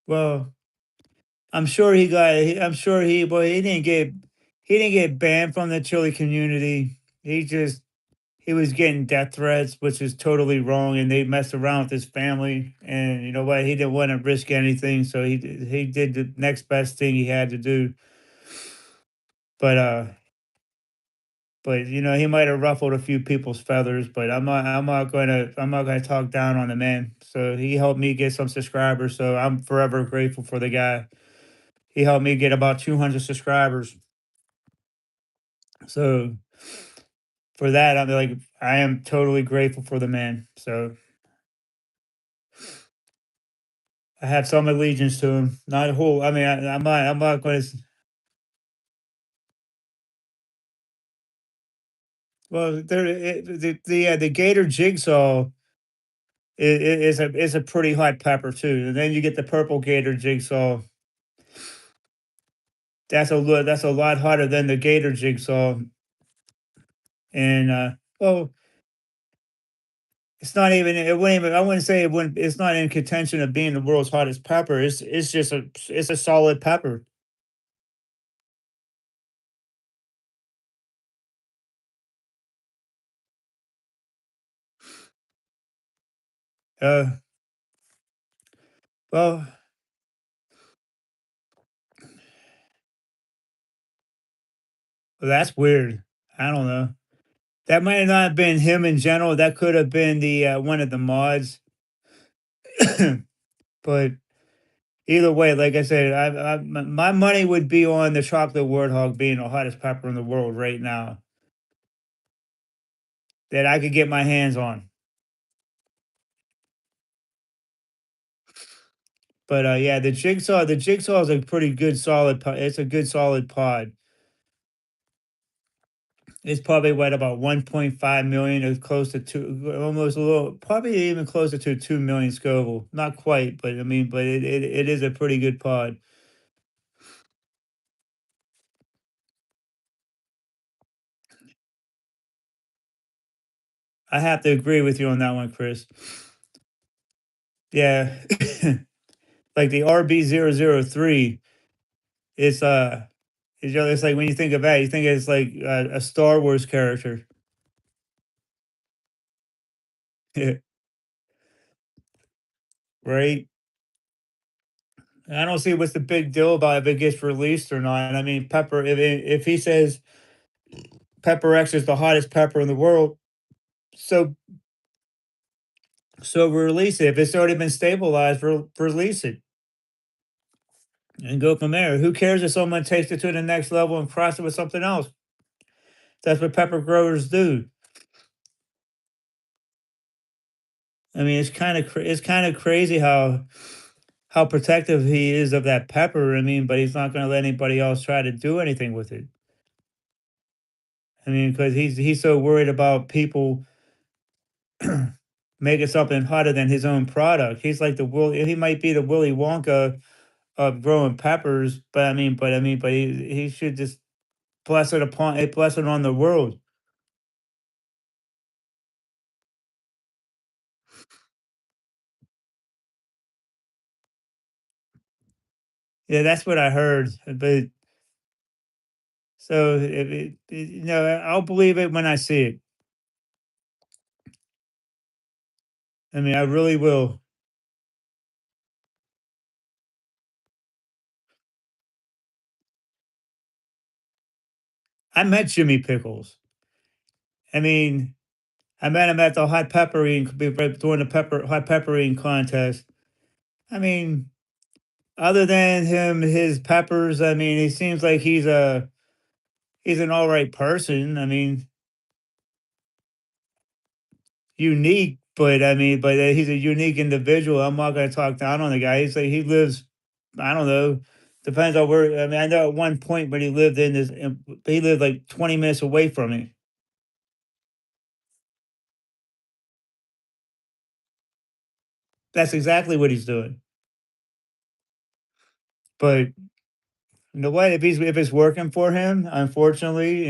Well, I'm sure he didn't get banned from the chili community. He was getting death threats, which is totally wrong, and they messed around with his family. And you know what? He didn't want to risk anything, so he did the next best thing he had to do. But you know, he might have ruffled a few people's feathers, but I'm not gonna talk down on the man. So he helped me get some subscribers, so I'm forever grateful for the guy. He helped me get about 200 subscribers. So for that, I am totally grateful for the man. So I have some allegiance to him. Not a whole. I mean, I'm not going to. Well, the Gator Jigsaw is a pretty hot pepper too. And then you get the purple Gator Jigsaw. That's a lot hotter than the Gator Jigsaw. And well, it's not even. It wouldn't even. I wouldn't say it wouldn't. It's not in contention of being the world's hottest pepper. It's just it's a solid pepper. Uh, well, that's weird. I don't know. That might not have been him in general. That could have been the one of the mods. But either way, like I said, my money would be on the chocolate warthog being the hottest pepper in the world right now that I could get my hands on. But yeah, the jigsaw is a pretty good it's a good solid pod. It's probably what about 1.5 million or close to two, almost a little, probably even closer to 2 million Scoville. Not quite, but I mean, but it is a pretty good pod. I have to agree with you on that one, Chris. Yeah. Like the RB003, it's It's like when you think of that, you think it's like a Star Wars character. Right? I don't see what's the big deal about if it gets released or not. I mean, Pepper, if he says Pepper X is the hottest pepper in the world, so release it. If it's already been stabilized, release it and go from there. Who cares if someone takes it to the next level and cross it with something else? That's what pepper growers do. I mean, it's kind of crazy how protective he is of that pepper. I mean, but he's not going to let anybody else try to do anything with it. I mean, because he's so worried about people making something hotter than his own product. He's like the He might be the Willy Wonka of growing peppers, but he should just bless it on the world. Yeah, that's what I heard. But so I'll believe it when I see it. I mean, I really will. I met Jimmy Pickles. I mean, I met him at the during the hot pepper eating contest. I mean, other than his peppers, I mean, he seems like he's an all right person. I mean, unique, but he's a unique individual. I'm not going to talk down on the guy. He's like he lives. I don't know. Depends on where. I mean, I know at one point, but he lived like 20 minutes away from me. That's exactly what he's doing. But you know what? If it's working for him, unfortunately,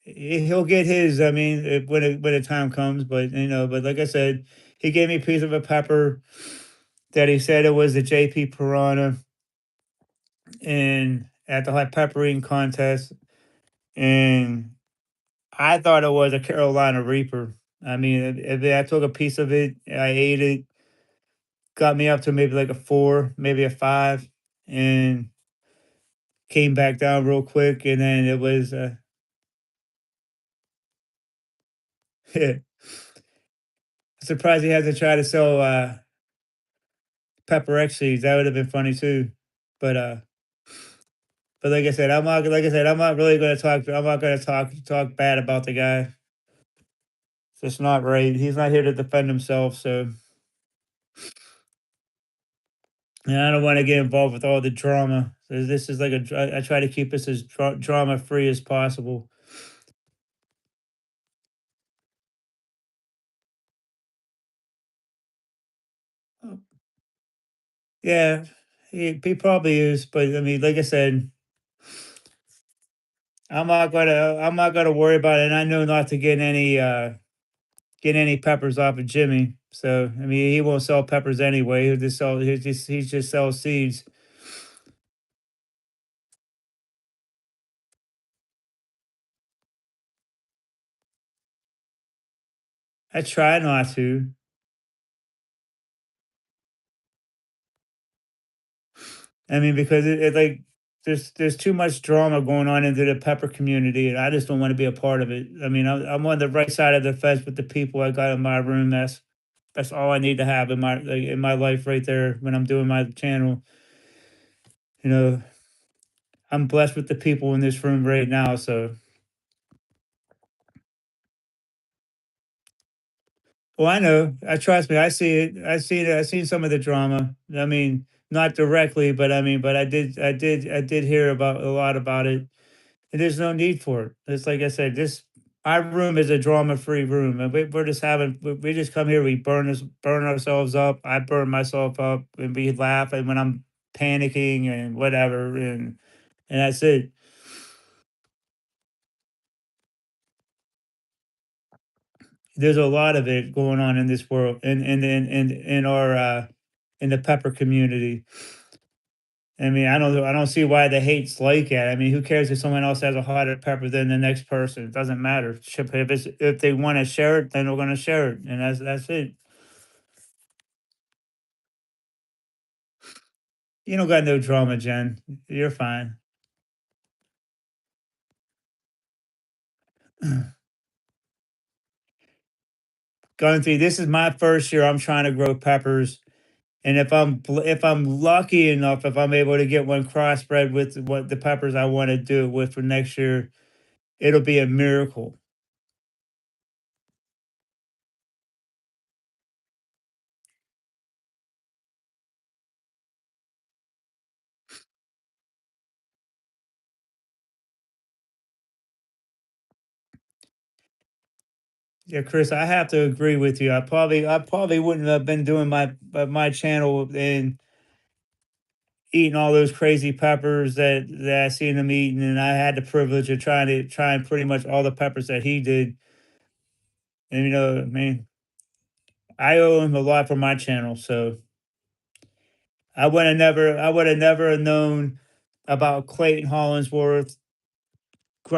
he'll get his. I mean, when the time comes. But but like I said, he gave me a piece of a pepper that he said it was the JP Piranha and at the hot pepper eating contest, and I thought it was a Carolina Reaper. I mean, I took a piece of it, I ate it, got me up to maybe like a 4, maybe a 5, and came back down real quick, and then it was, surprised he hasn't tried to sell, pepper X seeds. That would have been funny too. But, I'm not really gonna talk bad about the guy. It's just not right. He's not here to defend himself, so and I don't wanna get involved with all the drama. So this is like I try to keep this as drama free as possible. Oh, yeah, he probably is, but I mean, like I said, I'm not gonna worry about it, and I know not to get any peppers off of Jimmy. So I mean, he won't sell peppers anyway. He just sells seeds. I try not to. I mean, because like there's too much drama going on into the pepper community, and I just don't want to be a part of it. I mean, I'm on the right side of the fence with the people I got in my room. That's all I need to have in my life right there when I'm doing my channel. You know, I'm blessed with the people in this room right now. So, well, I know. I trust me. I see it. I see it. I seen some of the drama. I mean, not directly, but but I did hear about a lot about it. And there's no need for it. It's like I said, this our room is a drama-free room, and we're just we just come here, we burn ourselves up. I burn myself up, and we laugh, and when I'm panicking and whatever, and that's it. There's a lot of it going on in this world, in our in the pepper community. I don't see why the hate's like that. I mean, who cares if someone else has a hotter pepper than the next person? It doesn't matter. If they want to share it, then we're gonna share it, and that's it. You don't got no drama, Jen. You're fine. Going through this is my first year. I'm trying to grow peppers, and if I'm lucky enough, if I'm able to get one crossbred with what the peppers I want to do it with for next year, it'll be a miracle. Yeah, Chris, I have to agree with you. I probably wouldn't have been doing my channel and eating all those crazy peppers that I seen him eating, and I had the privilege of trying pretty much all the peppers that he did. And I mean, I owe him a lot for my channel, so I would have never known about Clayton Hollinsworth,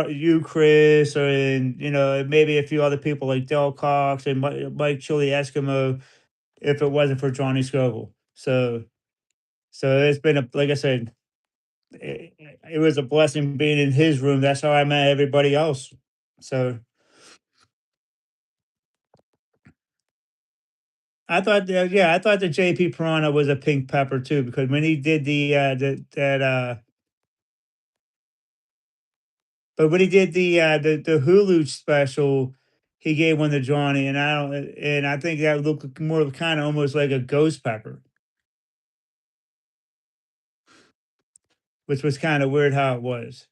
you, Chris, or and maybe a few other people like Del Cox and Mike Chili Eskimo if it wasn't for Johnny Scoble. So it's been like I said, it was a blessing being in his room. That's how I met everybody else. So I thought the JP Piranha was a pink pepper too, because when he did the Hulu special, he gave one to Johnny, and I think that looked more kind of almost like a ghost pepper, which was kind of weird how it was.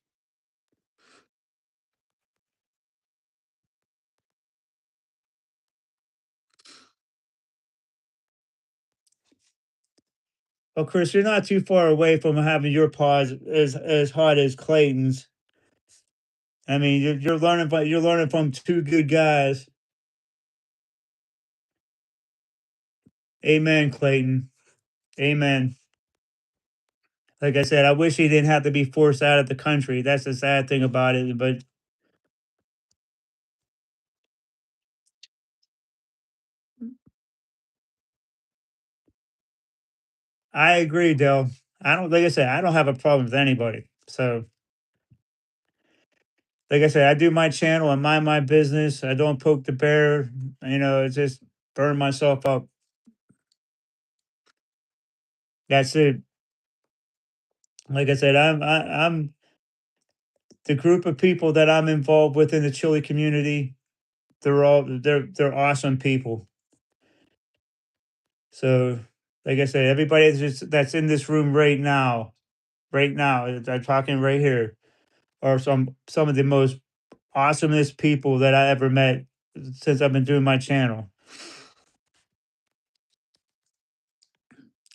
Well, Chris, you're not too far away from having your paws as hot as Clayton's. I mean, you're learning from two good guys. Amen, Clayton. Amen. Like I said, I wish he didn't have to be forced out of the country. That's the sad thing about it. But I agree, Dale. I don't like I said, I don't have a problem with anybody. So like I said, I do my channel, I mind my business. I don't poke the bear. It's just burn myself up. That's it. Like I said, I'm the group of people that I'm involved with in the chili community. They're awesome people. So, like I said, everybody that's in this room right now, I'm talking right here, are some of the most awesomest people that I ever met since I've been doing my channel,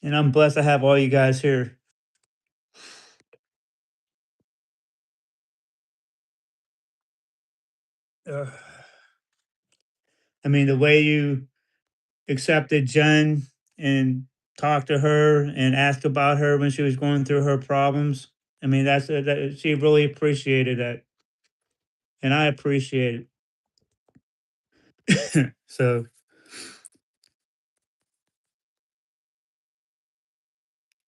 and I'm blessed to have all you guys here. Uh, I mean, the way you accepted Jen and talked to her and asked about her when she was going through her problems. I mean, she really appreciated that, and I appreciate it. So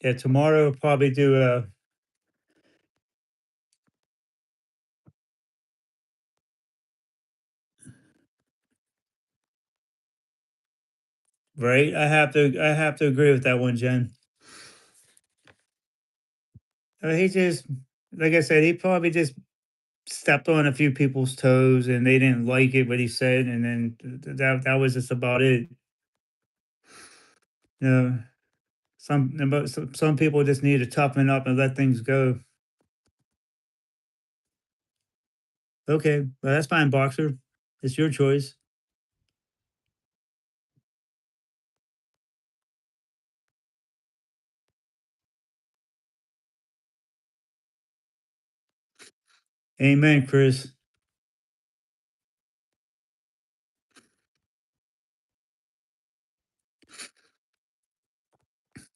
yeah, tomorrow we'll probably do a right. I have to agree with that one, Jen. He just like I said, he probably just stepped on a few people's toes and they didn't like it what he said, and then that was just about it. You know, some people just need to toughen up and let things go. Okay, well that's fine, boxer. It's your choice. Amen, Chris.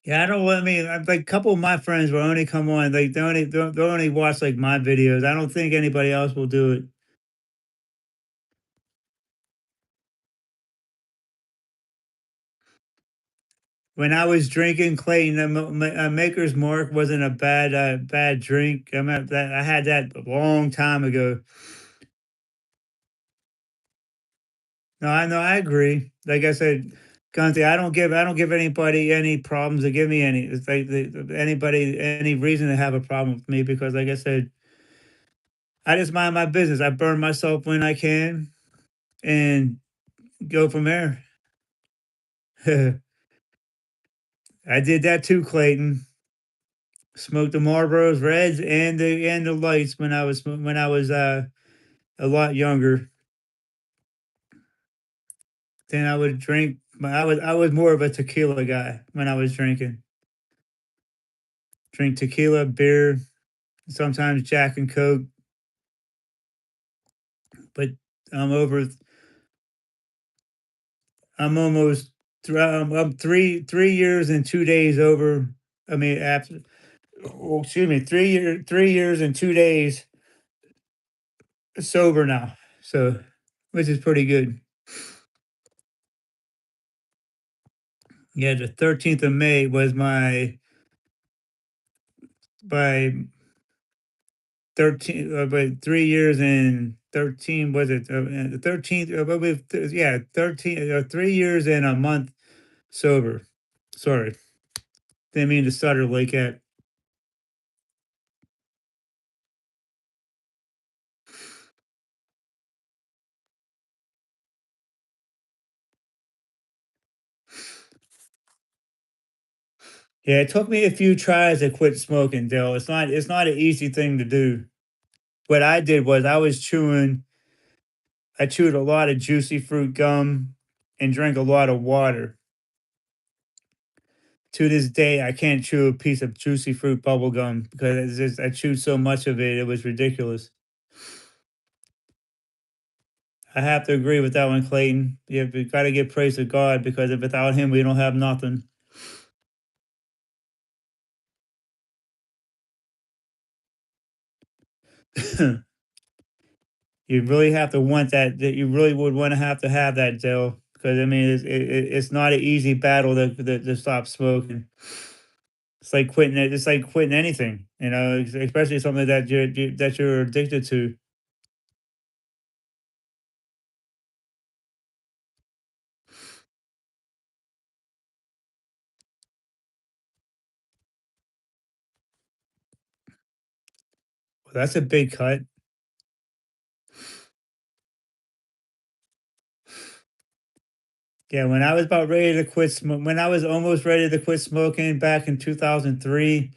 Yeah, I don't. I mean, like a couple of my friends will only come on. Like they only watch like my videos. I don't think anybody else will do it. When I was drinking, Clayton, Maker's Mark wasn't a bad drink. I had that a long time ago. No, I know, I agree. Like I said, Conte, I don't give anybody any problems to give me any. It's like anybody any reason to have a problem with me because, like I said, I just mind my business. I burn myself when I can and go from there. I did that too, Clayton. Smoked the Marlboros Reds and the lights when I was a lot younger. Then I would drink. I was more of a tequila guy when I was drinking. Drink tequila, beer, sometimes Jack and Coke. But I'm over. I'm almost. I'm 3 years and 2 days over. I mean, after. Oh, excuse me, 3 years and 2 days sober now. So, which is pretty good. Yeah, the 13th of May was my 13, but 3 years and 13 was it? The 13th, yeah, 13, 3 years and a month sober. Sorry, didn't mean to stutter like that. Yeah, it took me a few tries to quit smoking, Dale. It's not an easy thing to do. What I did was I chewed a lot of juicy fruit gum and drank a lot of water. To this day, I can't chew a piece of juicy fruit bubble gum because I chewed so much of it, it was ridiculous. I have to agree with that one, Clayton. Yeah, we got to give praise to God because if without Him, we don't have nothing. You really have to want that. That you really would want to have that, Dale. Because I mean, it's not an easy battle to stop smoking. It's like quitting it. It's like quitting anything, you know, especially something that that you're addicted to. Well, that's a big cut. Yeah, when I was about ready to when I was almost ready to quit smoking back in 2003,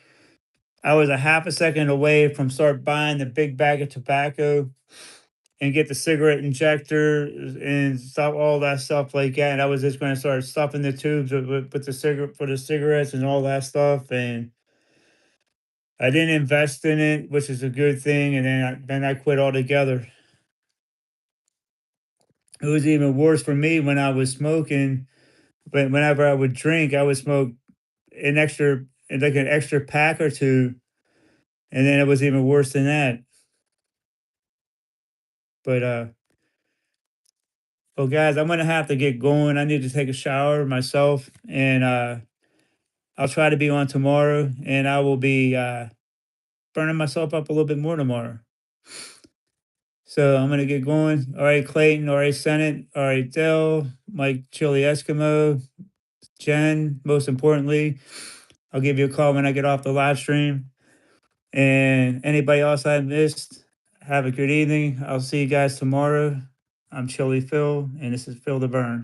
I was a half a second away from start buying the big bag of tobacco and get the cigarette injector and stop all that stuff like that. And I was just going to start stuffing the tubes with the cigarette for the cigarettes and all that stuff. And I didn't invest in it, which is a good thing. And then I quit altogether. It was even worse for me when I was smoking. But whenever I would drink, I would smoke an extra, like an extra pack or two, and then it was even worse than that. But well, guys, I'm gonna have to get going. I need to take a shower myself, and I'll try to be on tomorrow, and I will be burning myself up a little bit more tomorrow. So I'm gonna get going. All right, Clayton. All right, Senate. All right, Dell, Mike, Chili Eskimo, Jen. Most importantly, I'll give you a call when I get off the live stream. And anybody else I missed, have a good evening. I'll see you guys tomorrow. I'm Chili Phil, and this is Phil the Burn.